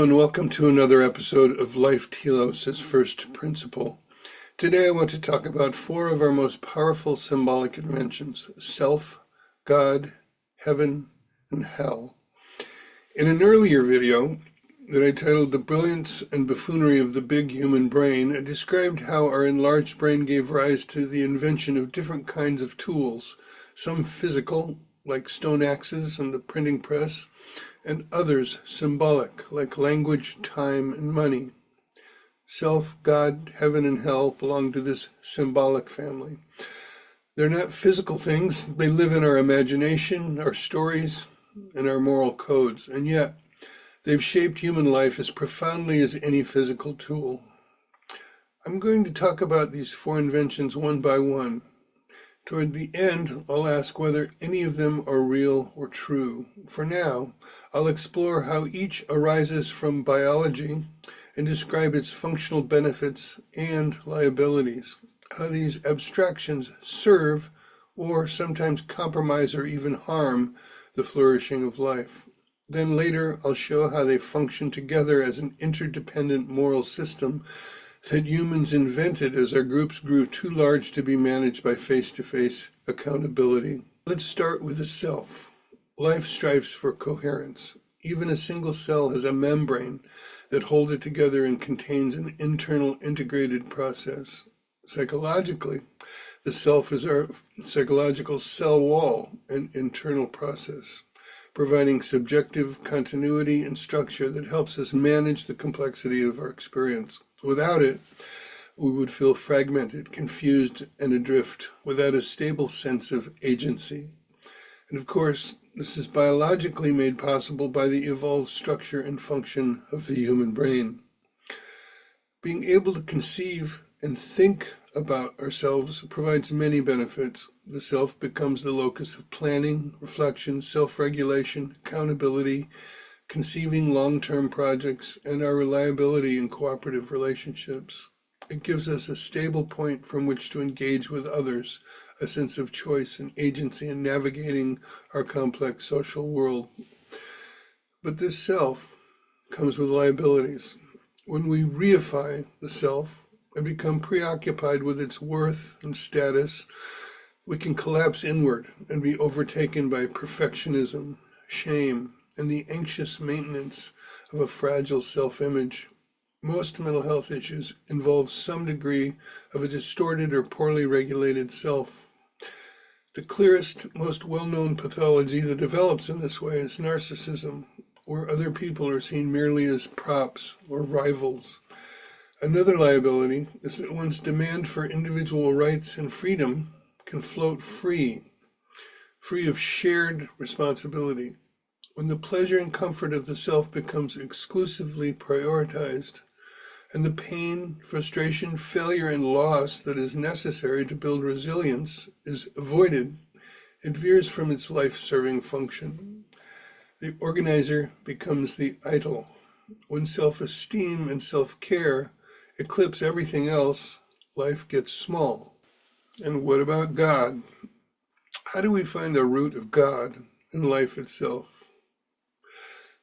Hello and welcome to another episode of Life Telos as First Principle. Today I want to talk about four of our most powerful symbolic inventions: self, God, heaven, and hell. In an earlier video that I titled The Brilliance and Buffoonery of the Big Human Brain, I described how our enlarged brain gave rise to the invention of different kinds of tools, some physical, like stone axes and the printing press, and others symbolic, like language, time, and money. Self, God, heaven, and hell belong to this symbolic family. They're not physical things. They live in our imagination, our stories, and our moral codes, and yet they've shaped human life as profoundly as any physical tool. I'm going to talk about these four inventions one by one. Toward the end, I'll ask whether any of them are real or true. For now, I'll explore how each arises from biology and describe its functional benefits and liabilities, how these abstractions serve or sometimes compromise or even harm the flourishing of life. Then later, I'll show how they function together as an interdependent moral system that humans invented as our groups grew too large to be managed by face-to-face accountability. Let's start with the self. Life strives for coherence. Even a single cell has a membrane that holds it together and contains an internal integrated process. Psychologically, the self is our psychological cell wall and internal process, providing subjective continuity and structure that helps us manage the complexity of our experience. Without it, we would feel fragmented, confused, and adrift, without a stable sense of agency. And of course, this is biologically made possible by the evolved structure and function of the human brain. Being able to conceive and think about ourselves provides many benefits. The self becomes the locus of planning, reflection, self-regulation, accountability, conceiving long-term projects, and our reliability in cooperative relationships. It gives us a stable point from which to engage with others, a sense of choice and agency in navigating our complex social world. But this self comes with liabilities. When we reify the self and become preoccupied with its worth and status, we can collapse inward and be overtaken by perfectionism, shame, and the anxious maintenance of a fragile self-image. Most mental health issues involve some degree of a distorted or poorly regulated self. The clearest, most well-known pathology that develops in this way is narcissism, where other people are seen merely as props or rivals. Another liability is that one's demand for individual rights and freedom can float free of shared responsibility. When the pleasure and comfort of the self becomes exclusively prioritized, and the pain, frustration, failure, and loss that is necessary to build resilience is avoided, it veers from its life-serving function. The organizer becomes the idol. When self-esteem and self-care eclipse everything else, life gets small. And what about God? How do we find the root of God in life itself?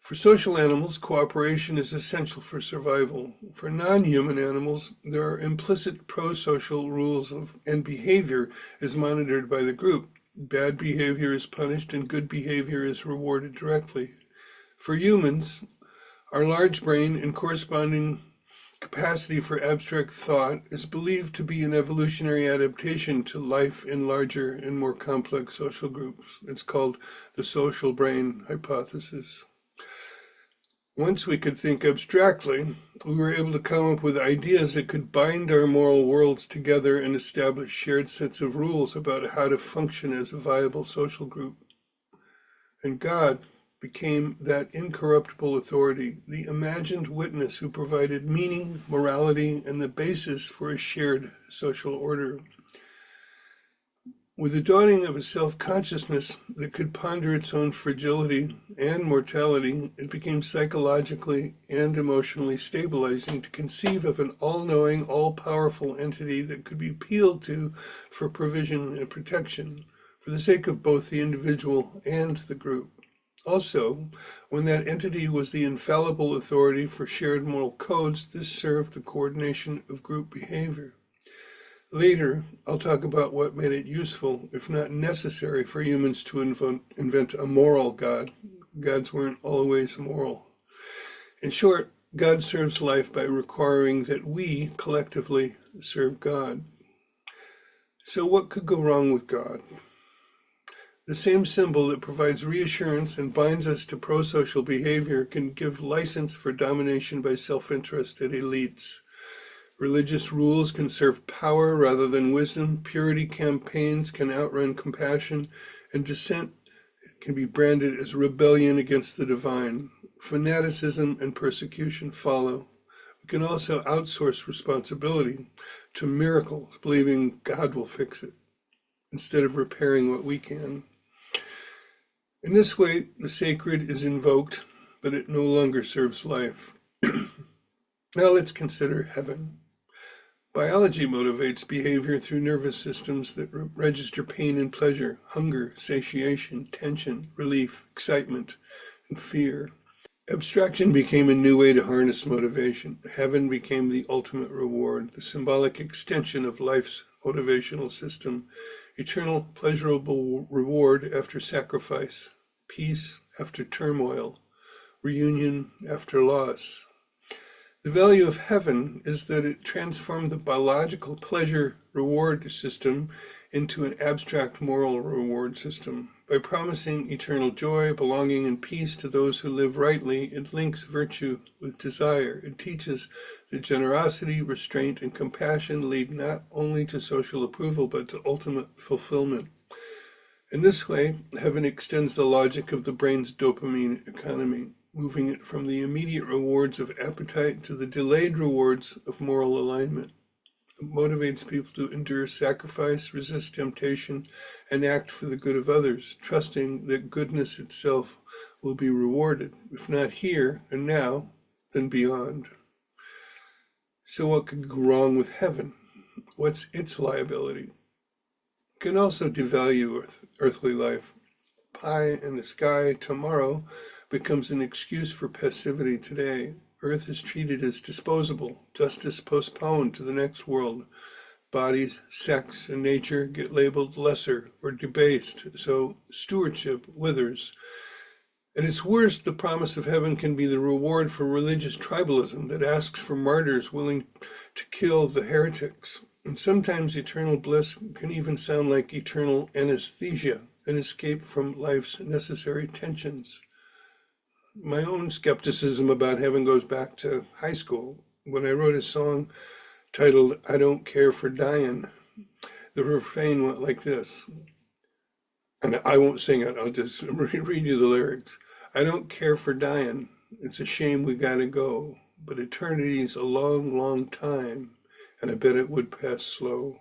For social animals, cooperation is essential for survival. For non-human animals, there are implicit pro-social rules and behavior is monitored by the group. Bad behavior is punished and good behavior is rewarded directly. For humans, our large brain and corresponding capacity for abstract thought is believed to be an evolutionary adaptation to life in larger and more complex social groups. It's called the social brain hypothesis. Once we could think abstractly, we were able to come up with ideas that could bind our moral worlds together and establish shared sets of rules about how to function as a viable social group. And God became that incorruptible authority, the imagined witness who provided meaning, morality, and the basis for a shared social order. With the dawning of a self-consciousness that could ponder its own fragility and mortality, it became psychologically and emotionally stabilizing to conceive of an all-knowing, all-powerful entity that could be appealed to for provision and protection, for the sake of both the individual and the group. Also, when that entity was the infallible authority for shared moral codes, this served the coordination of group behavior. Later, I'll talk about what made it useful, if not necessary, for humans to invent a moral God. Gods weren't always moral. In short, God serves life by requiring that we collectively serve God. So what could go wrong with God? The same symbol that provides reassurance and binds us to pro-social behavior can give license for domination by self-interested elites. Religious rules can serve power rather than wisdom, purity campaigns can outrun compassion, and dissent can be branded as rebellion against the divine. Fanaticism and persecution follow. We can also outsource responsibility to miracles, believing God will fix it, instead of repairing what we can. In this way, the sacred is invoked, but it no longer serves life. Now let's consider heaven. Biology motivates behavior through nervous systems that register pain and pleasure, hunger, satiation, tension, relief, excitement, and fear. Abstraction became a new way to harness motivation. Heaven became the ultimate reward, the symbolic extension of life's motivational system, eternal pleasurable reward after sacrifice, peace after turmoil, reunion after loss. The value of heaven is that it transformed the biological pleasure-reward system into an abstract moral reward system. By promising eternal joy, belonging, and peace to those who live rightly, it links virtue with desire. It teaches that generosity, restraint, and compassion lead not only to social approval, but to ultimate fulfillment. In this way, heaven extends the logic of the brain's dopamine economy, moving it from the immediate rewards of appetite to the delayed rewards of moral alignment. It motivates people to endure sacrifice, resist temptation, and act for the good of others, trusting that goodness itself will be rewarded, if not here and now, then beyond. So what could go wrong with heaven? What's its liability? It can also devalue earthly life. Pie in the sky tomorrow becomes an excuse for passivity today. Earth is treated as disposable, justice postponed to the next world. Bodies, sex, and nature get labeled lesser or debased, so stewardship withers. At its worst, the promise of heaven can be the reward for religious tribalism that asks for martyrs willing to kill the heretics. And sometimes eternal bliss can even sound like eternal anesthesia, an escape from life's necessary tensions. My own skepticism about heaven goes back to high school, when I wrote a song titled, "I Don't Care for Dying." The refrain went like this, and I won't sing it, I'll just read you the lyrics. "I don't care for dying, it's a shame we gotta go, but eternity's a long, long time, and I bet it would pass slow."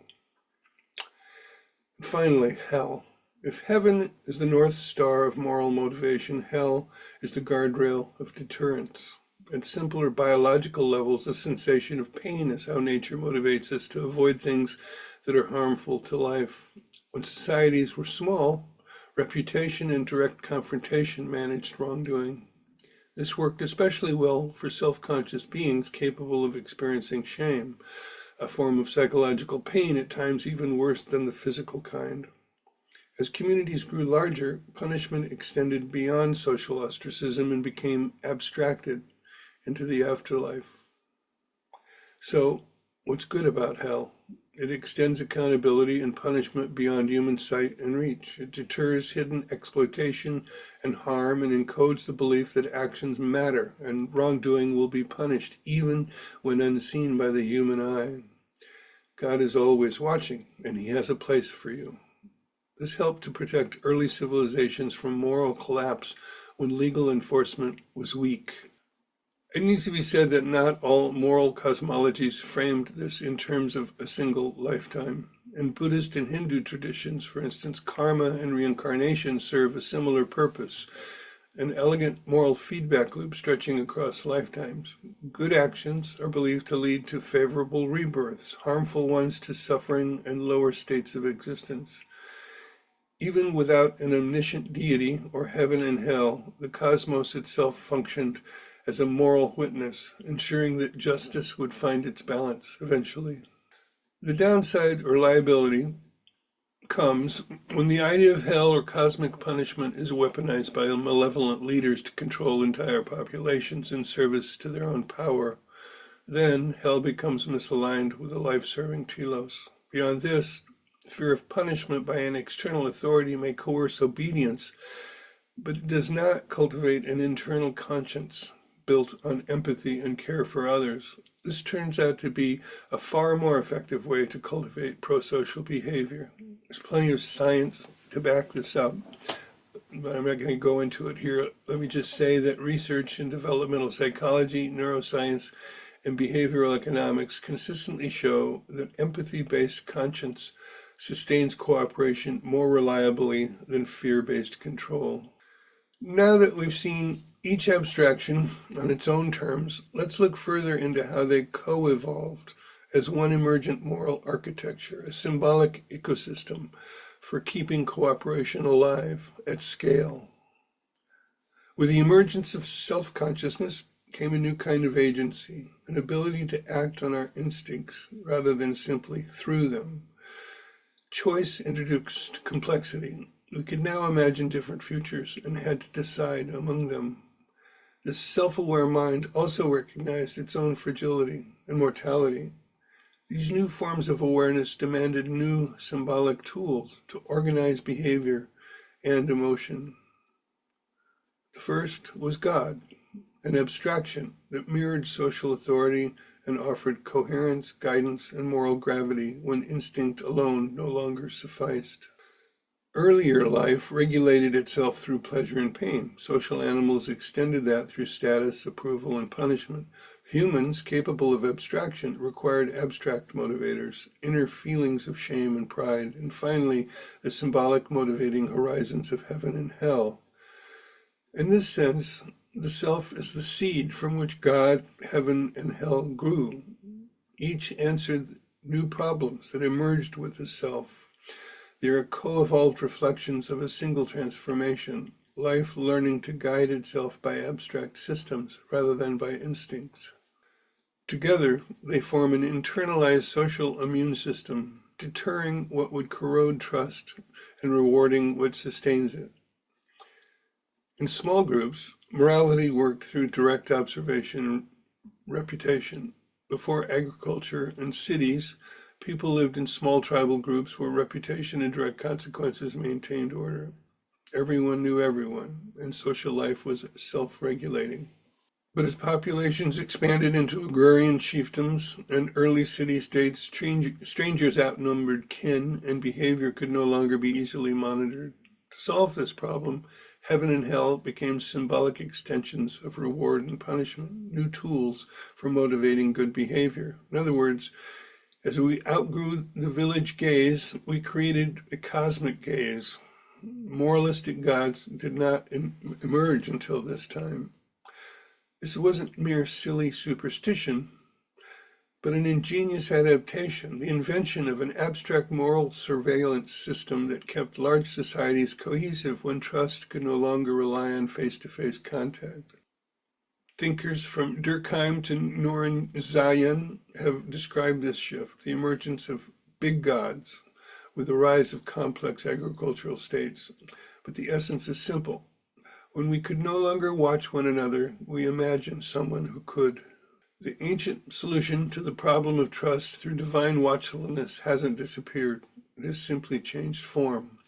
And finally, hell. If heaven is the North Star of moral motivation, hell is the guardrail of deterrence. At simpler biological levels, the sensation of pain is how nature motivates us to avoid things that are harmful to life. When societies were small, reputation and direct confrontation managed wrongdoing. This worked especially well for self-conscious beings capable of experiencing shame, a form of psychological pain at times even worse than the physical kind. As communities grew larger, punishment extended beyond social ostracism and became abstracted into the afterlife. So, what's good about hell? It extends accountability and punishment beyond human sight and reach. It deters hidden exploitation and harm and encodes the belief that actions matter and wrongdoing will be punished even when unseen by the human eye. God is always watching, and He has a place for you. This helped to protect early civilizations from moral collapse when legal enforcement was weak. It needs to be said that not all moral cosmologies framed this in terms of a single lifetime. In Buddhist and Hindu traditions, for instance, karma and reincarnation serve a similar purpose, an elegant moral feedback loop stretching across lifetimes. Good actions are believed to lead to favorable rebirths, harmful ones to suffering and lower states of existence. Even without an omniscient deity or heaven and hell, the cosmos itself functioned as a moral witness, ensuring that justice would find its balance eventually. The downside or liability comes when the idea of hell or cosmic punishment is weaponized by malevolent leaders to control entire populations in service to their own power. Then hell becomes misaligned with a life-serving telos. Beyond this, fear of punishment by an external authority may coerce obedience, but it does not cultivate an internal conscience built on empathy and care for others. This turns out to be a far more effective way to cultivate pro-social behavior. There's plenty of science to back this up, but I'm not going to go into it here. Let me just say that research in developmental psychology, neuroscience, and behavioral economics consistently show that empathy-based conscience sustains cooperation more reliably than fear-based control. Now that we've seen each abstraction on its own terms, let's look further into how they co-evolved as one emergent moral architecture, a symbolic ecosystem for keeping cooperation alive at scale. With the emergence of self-consciousness came a new kind of agency, an ability to act on our instincts rather than simply through them. Choice introduced complexity. We could now imagine different futures and had to decide among them. This self-aware mind also recognized its own fragility and mortality. These new forms of awareness demanded new symbolic tools to organize behavior and emotion. The first was God, an abstraction that mirrored social authority and offered coherence, guidance, and moral gravity when instinct alone no longer sufficed. Earlier life regulated itself through pleasure and pain. Social animals extended that through status, approval, and punishment. Humans, capable of abstraction, required abstract motivators, inner feelings of shame and pride, and finally, the symbolic motivating horizons of heaven and hell. In this sense, the self is the seed from which God, heaven, and hell grew. Each answered new problems that emerged with the self. They are co-evolved reflections of a single transformation, life learning to guide itself by abstract systems rather than by instincts. Together, they form an internalized social immune system, deterring what would corrode trust and rewarding what sustains it. In small groups, morality worked through direct observation and reputation. Before agriculture and cities, people lived in small tribal groups where reputation and direct consequences maintained order. Everyone knew everyone, and social life was self-regulating. But as populations expanded into agrarian chiefdoms and early city-states, strangers outnumbered kin, and behavior could no longer be easily monitored. To solve this problem, heaven and hell became symbolic extensions of reward and punishment, new tools for motivating good behavior. In other words, as we outgrew the village gaze, we created a cosmic gaze. Moralistic gods did not emerge until this time. This wasn't mere silly superstition, but an ingenious adaptation, the invention of an abstract moral surveillance system that kept large societies cohesive when trust could no longer rely on face-to-face contact. Thinkers from Durkheim to Noren Zayan have described this shift, the emergence of big gods with the rise of complex agricultural states. But the essence is simple. When we could no longer watch one another, we imagined someone who could. The ancient solution to the problem of trust through divine watchfulness hasn't disappeared. It has simply changed form.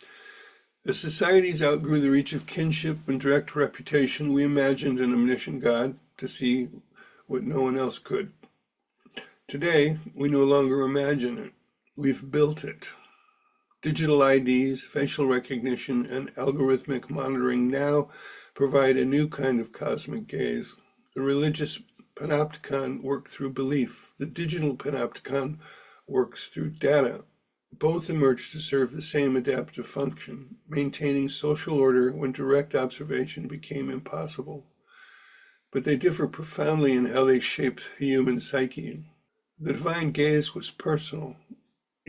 As societies outgrew the reach of kinship and direct reputation, we imagined an omniscient God to see what no one else could. Today, we no longer imagine it. We've built it. Digital IDs, facial recognition, and algorithmic monitoring now provide a new kind of cosmic gaze. The religious panopticon works through belief. The digital panopticon works through data. Both emerged to serve the same adaptive function, maintaining social order when direct observation became impossible. But they differ profoundly in how they shaped the human psyche. The divine gaze was personal.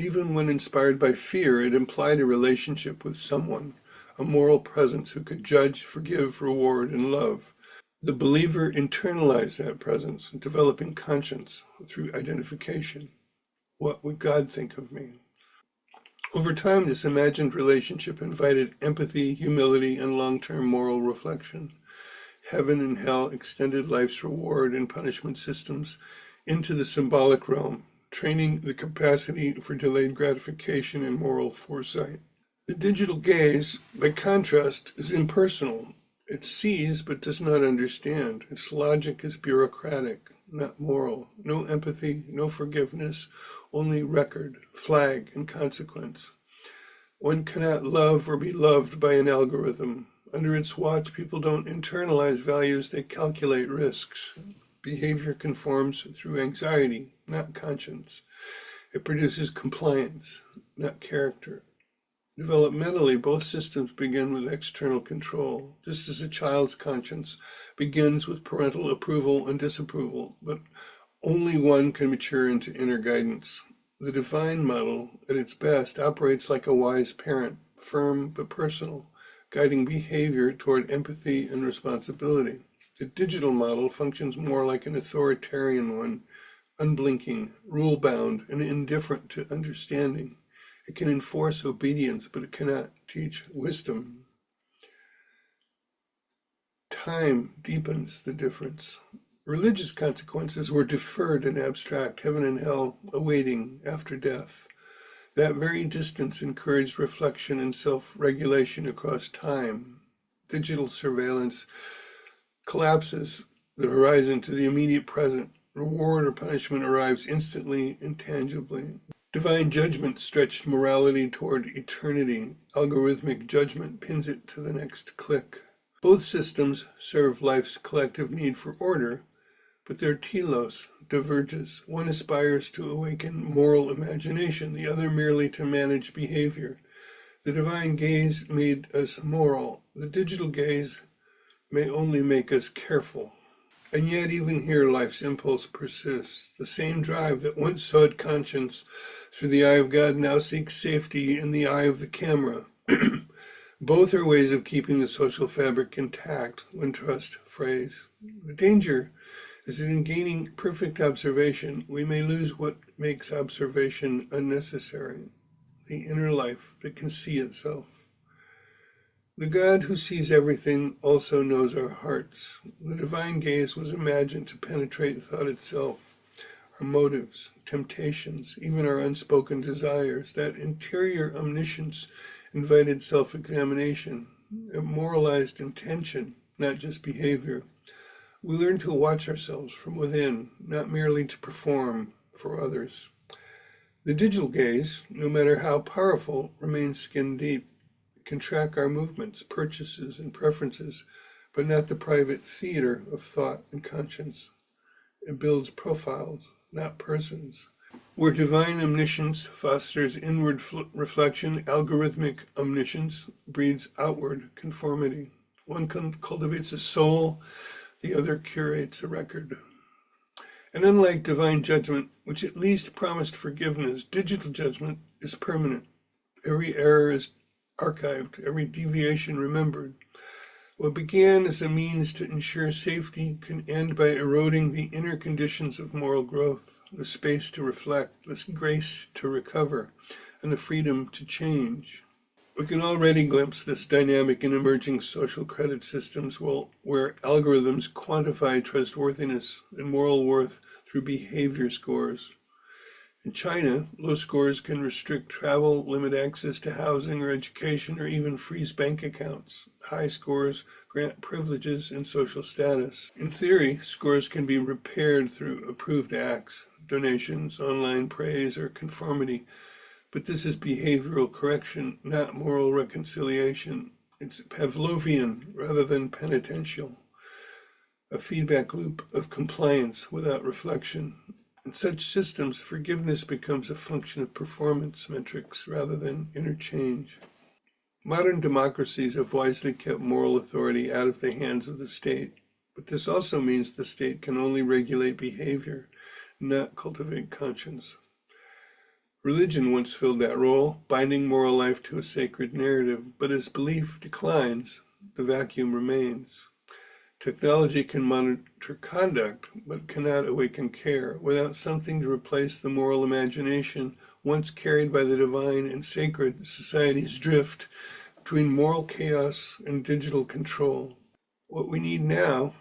Even when inspired by fear, it implied a relationship with someone, a moral presence who could judge, forgive, reward, and love. The believer internalized that presence, developing conscience through identification. What would God think of me? Over time, this imagined relationship invited empathy, humility, and long-term moral reflection. Heaven and hell extended life's reward and punishment systems into the symbolic realm, training the capacity for delayed gratification and moral foresight. The digital gaze, by contrast, is impersonal. It sees but does not understand. Its logic is bureaucratic, not moral. No empathy, no forgiveness, only record, flag, and consequence. One cannot love or be loved by an algorithm. Under its watch, people don't internalize values, they calculate risks. Behavior conforms through anxiety, not conscience. It produces compliance, not character. Developmentally, both systems begin with external control, just as a child's conscience begins with parental approval and disapproval, but only one can mature into inner guidance. The divine model, at its best, operates like a wise parent, firm but personal, guiding behavior toward empathy and responsibility. The digital model functions more like an authoritarian one, unblinking, rule-bound, and indifferent to understanding. It can enforce obedience, but it cannot teach wisdom. Time deepens the difference. Religious consequences were deferred and abstract, heaven and hell awaiting after death. That very distance encouraged reflection and self-regulation across time. Digital surveillance collapses the horizon to the immediate present. Reward or punishment arrives instantly and tangibly. Divine judgment stretched morality toward eternity. Algorithmic judgment pins it to the next click. Both systems serve life's collective need for order, but their telos diverges. One aspires to awaken moral imagination, the other merely to manage behavior. The divine gaze made us moral. The digital gaze may only make us careful. And yet even here life's impulse persists. The same drive that once sought conscience through the eye of God now seeks safety in the eye of the camera. Both are ways of keeping the social fabric intact when trust frays. The danger is that in gaining perfect observation, we may lose what makes observation unnecessary, the inner life that can see itself. The God who sees everything also knows our hearts. The divine gaze was imagined to penetrate thought itself, our motives, temptations, even our unspoken desires. That interior omniscience invited self-examination. It moralized intention, not just behavior. We learn to watch ourselves from within, not merely to perform for others. The digital gaze, no matter how powerful, remains skin deep. It can track our movements, purchases, and preferences, but not the private theater of thought and conscience. It builds profiles, not persons. Where divine omniscience fosters inward reflection, algorithmic omniscience breeds outward conformity. One cultivates a soul, the other curates a record. And unlike divine judgment, which at least promised forgiveness, digital judgment is permanent. Every error is archived, every deviation remembered. What began as a means to ensure safety can end by eroding the inner conditions of moral growth, the space to reflect, the grace to recover, and the freedom to change. We can already glimpse this dynamic in emerging social credit systems where algorithms quantify trustworthiness and moral worth through behavior scores. In China, low scores can restrict travel, limit access to housing or education, or even freeze bank accounts. High scores grant privileges and social status. In theory, scores can be repaired through approved acts, donations, online praise, or conformity. But this is behavioral correction, not moral reconciliation. It's Pavlovian rather than penitential, a feedback loop of compliance without reflection. In such systems, forgiveness becomes a function of performance metrics rather than interchange. Modern democracies have wisely kept moral authority out of the hands of the state, but this also means the state can only regulate behavior, not cultivate conscience. Religion once filled that role, binding moral life to a sacred narrative, but as belief declines, the vacuum remains. Technology can monitor conduct, but cannot awaken care. Without something to replace the moral imagination once carried by the divine and sacred, societies drift between moral chaos and digital control. What we need now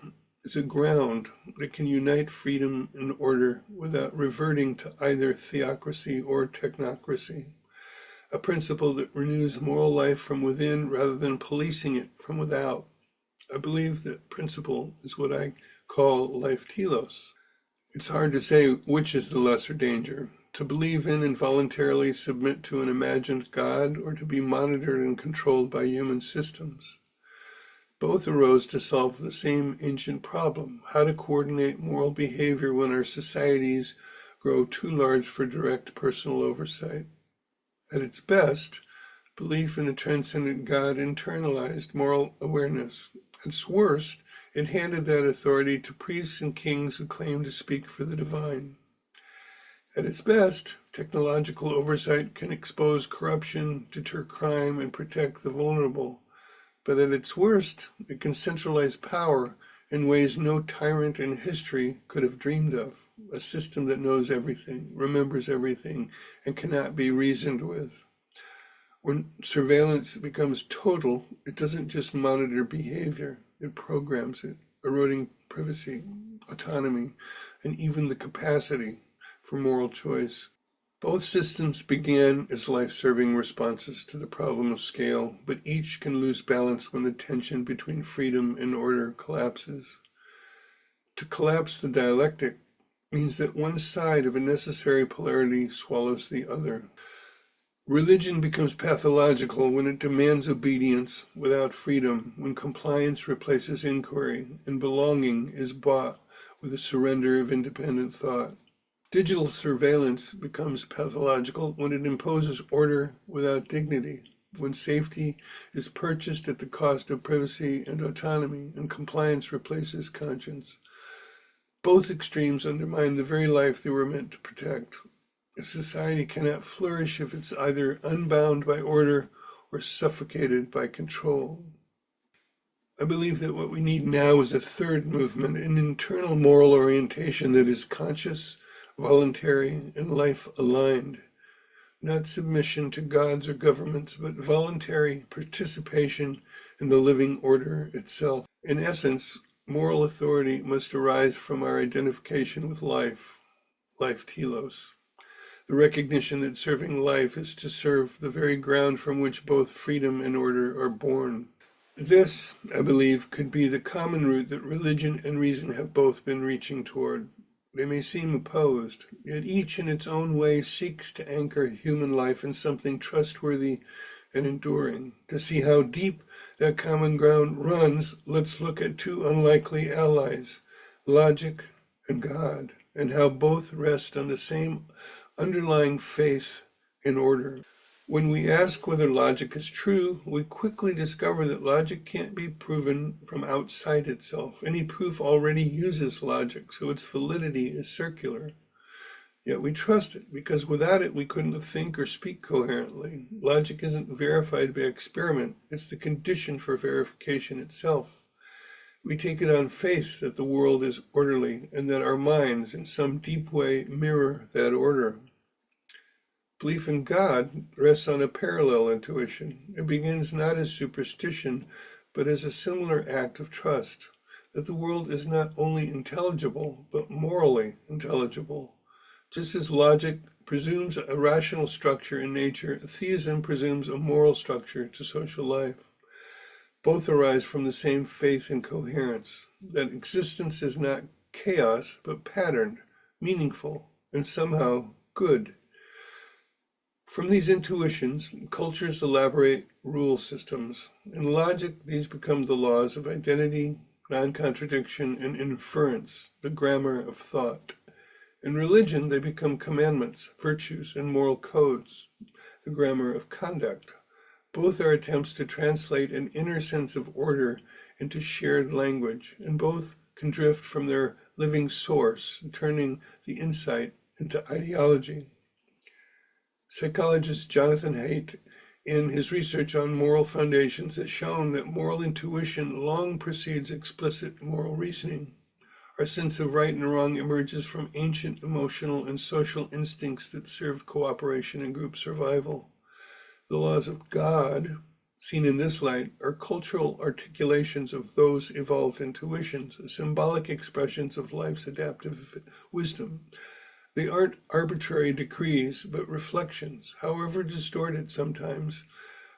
is a ground that can unite freedom and order without reverting to either theocracy or technocracy. A principle that renews moral life from within rather than policing it from without. I believe that principle is what I call Life Telos. It's hard to say which is the lesser danger, to believe in and voluntarily submit to an imagined God, or to be monitored and controlled by human systems. Both arose to solve the same ancient problem, how to coordinate moral behavior when our societies grow too large for direct personal oversight. At its best, belief in a transcendent God internalized moral awareness. At its worst, it handed that authority to priests and kings who claimed to speak for the divine. At its best, technological oversight can expose corruption, deter crime, and protect the vulnerable. But at its worst, it can centralize power in ways no tyrant in history could have dreamed of. A system that knows everything, remembers everything, and cannot be reasoned with. When surveillance becomes total, it doesn't just monitor behavior, it programs it, eroding privacy, autonomy, and even the capacity for moral choice. Both systems began as life-serving responses to the problem of scale, but each can lose balance when the tension between freedom and order collapses. To collapse the dialectic means that one side of a necessary polarity swallows the other. Religion becomes pathological when it demands obedience without freedom, when compliance replaces inquiry, and belonging is bought with a surrender of independent thought. Digital surveillance becomes pathological when it imposes order without dignity, when safety is purchased at the cost of privacy and autonomy, and compliance replaces conscience. Both extremes undermine the very life they were meant to protect. A society cannot flourish if it's either unbound by order or suffocated by control. I believe that what we need now is a third movement, an internal moral orientation that is conscious, voluntary, and life-aligned. Not submission to gods or governments, but voluntary participation in the living order itself. In essence, moral authority must arise from our identification with life, Life Telos. The recognition that serving life is to serve the very ground from which both freedom and order are born. This, I believe, could be the common root that religion and reason have both been reaching toward. They may seem opposed, yet each in its own way seeks to anchor human life in something trustworthy and enduring. To see how deep that common ground runs, let's look at two unlikely allies, logic and God, and how both rest on the same underlying faith in order. When we ask whether logic is true, we quickly discover that logic can't be proven from outside itself. Any proof already uses logic, so its validity is circular. Yet we trust it, because without it we couldn't think or speak coherently. Logic isn't verified by experiment, it's the condition for verification itself. We take it on faith that the world is orderly, and that our minds, in some deep way, mirror that order. Belief in God rests on a parallel intuition. It begins not as superstition, but as a similar act of trust, that the world is not only intelligible, but morally intelligible. Just as logic presumes a rational structure in nature, theism presumes a moral structure to social life. Both arise from the same faith in coherence, that existence is not chaos, but patterned, meaningful, and somehow good. From these intuitions, cultures elaborate rule systems. In logic, these become the laws of identity, non-contradiction, and inference, the grammar of thought. In religion, they become commandments, virtues, and moral codes, the grammar of conduct. Both are attempts to translate an inner sense of order into shared language, and both can drift from their living source, turning the insight into ideology. Psychologist Jonathan Haidt, in his research on moral foundations, has shown that moral intuition long precedes explicit moral reasoning. Our sense of right and wrong emerges from ancient emotional and social instincts that served cooperation and group survival. The laws of God, seen in this light, are cultural articulations of those evolved intuitions, symbolic expressions of life's adaptive wisdom. They aren't arbitrary decrees, but reflections, however distorted sometimes,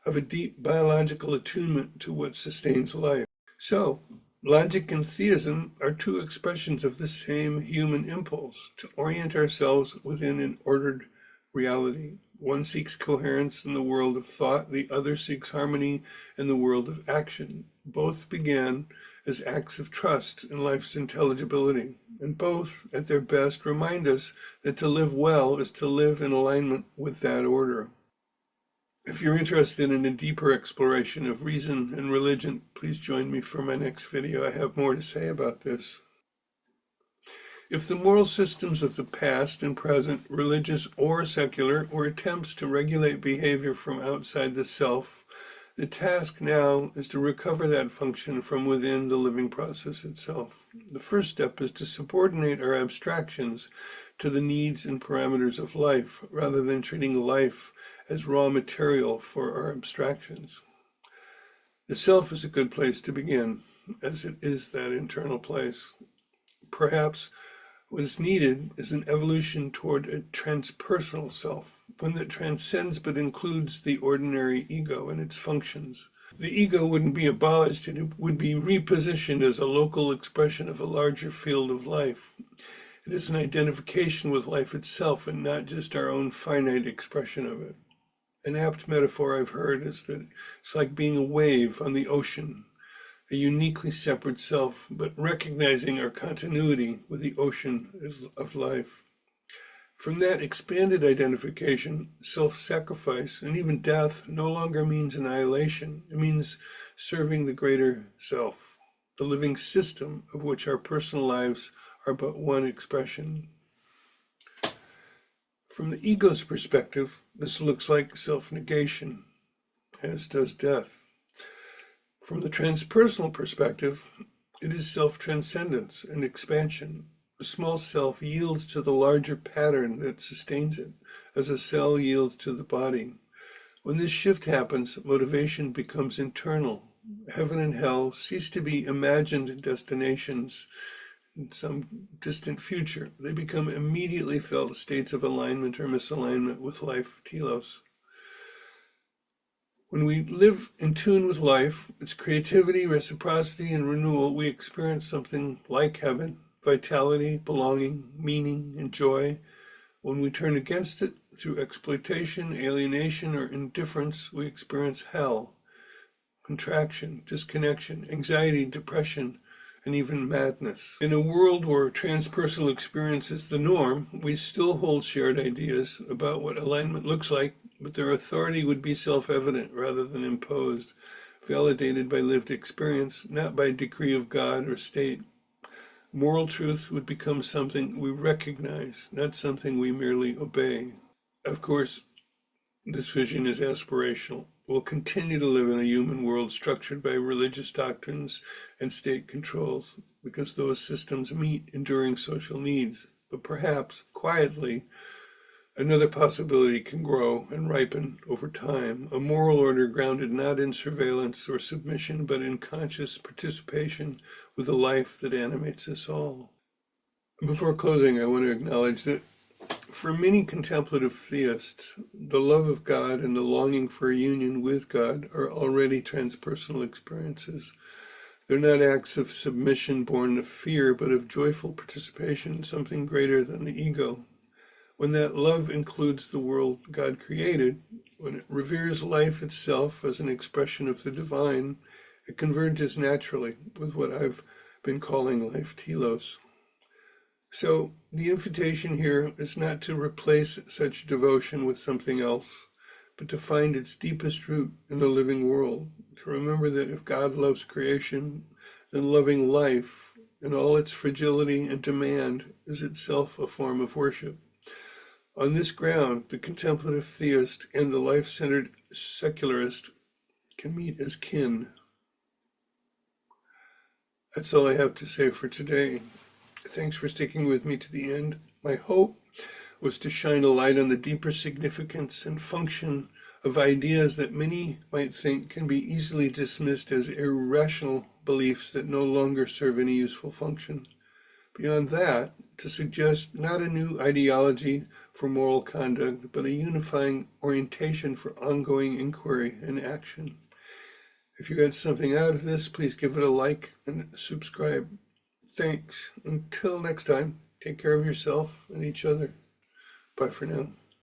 of a deep biological attunement to what sustains life. So, logic and theism are two expressions of the same human impulse to orient ourselves within an ordered reality. One seeks coherence in the world of thought, the other seeks harmony in the world of action. Both began as acts of trust in life's intelligibility, and both, at their best, remind us that to live well is to live in alignment with that order. If you're interested in a deeper exploration of reason and religion, please join me for my next video. I have more to say about this. If the moral systems of the past and present, religious or secular, were attempts to regulate behavior from outside the self, the task now is to recover that function from within the living process itself. The first step is to subordinate our abstractions to the needs and parameters of life, rather than treating life as raw material for our abstractions. The self is a good place to begin, as it is that internal place. Perhaps what is needed is an evolution toward a transpersonal self, one that transcends but includes the ordinary ego and its functions. The ego wouldn't be abolished, it would be repositioned as a local expression of a larger field of life. It is an identification with life itself and not just our own finite expression of it. An apt metaphor I've heard is that it's like being a wave on the ocean, a uniquely separate self, but recognizing our continuity with the ocean of life. From that expanded identification, self-sacrifice, and even death no longer means annihilation. It means serving the greater self, the living system of which our personal lives are but one expression. From the ego's perspective, this looks like self-negation, as does death. From the transpersonal perspective, it is self-transcendence and expansion. The small self yields to the larger pattern that sustains it, as a cell yields to the body. When this shift happens, motivation becomes internal. Heaven and hell cease to be imagined destinations in some distant future. They become immediately felt states of alignment or misalignment with Life Telos. When we live in tune with life, its creativity, reciprocity, and renewal, we experience something like heaven. Vitality, belonging, meaning, and joy. When we turn against it through exploitation, alienation, or indifference, we experience hell, contraction, disconnection, anxiety, depression, and even madness. In a world where transpersonal experience is the norm, we still hold shared ideas about what alignment looks like, but their authority would be self-evident rather than imposed, validated by lived experience, not by decree of God or state. Moral truth would become something we recognize, not something we merely obey. Of course, this vision is aspirational. We'll continue to live in a human world structured by religious doctrines and state controls, because those systems meet enduring social needs. But perhaps, quietly, another possibility can grow and ripen over time, a moral order grounded not in surveillance or submission, but in conscious participation with the life that animates us all. Before closing, I want to acknowledge that for many contemplative theists, the love of God and the longing for a union with God are already transpersonal experiences. They're not acts of submission born of fear, but of joyful participation in something greater than the ego. When that love includes the world God created, when it reveres life itself as an expression of the divine, it converges naturally with what I've been calling Life Telos. So the invitation here is not to replace such devotion with something else, but to find its deepest root in the living world, to remember that if God loves creation, then loving life in all its fragility and demand is itself a form of worship. On this ground, the contemplative theist and the life-centered secularist can meet as kin. That's all I have to say for today. Thanks for sticking with me to the end. My hope was to shine a light on the deeper significance and function of ideas that many might think can be easily dismissed as irrational beliefs that no longer serve any useful function. Beyond that, to suggest not a new ideology for moral conduct, but a unifying orientation for ongoing inquiry and action. If you got something out of this, please give it a like and subscribe. Thanks. Until next time, take care of yourself and each other. Bye for now.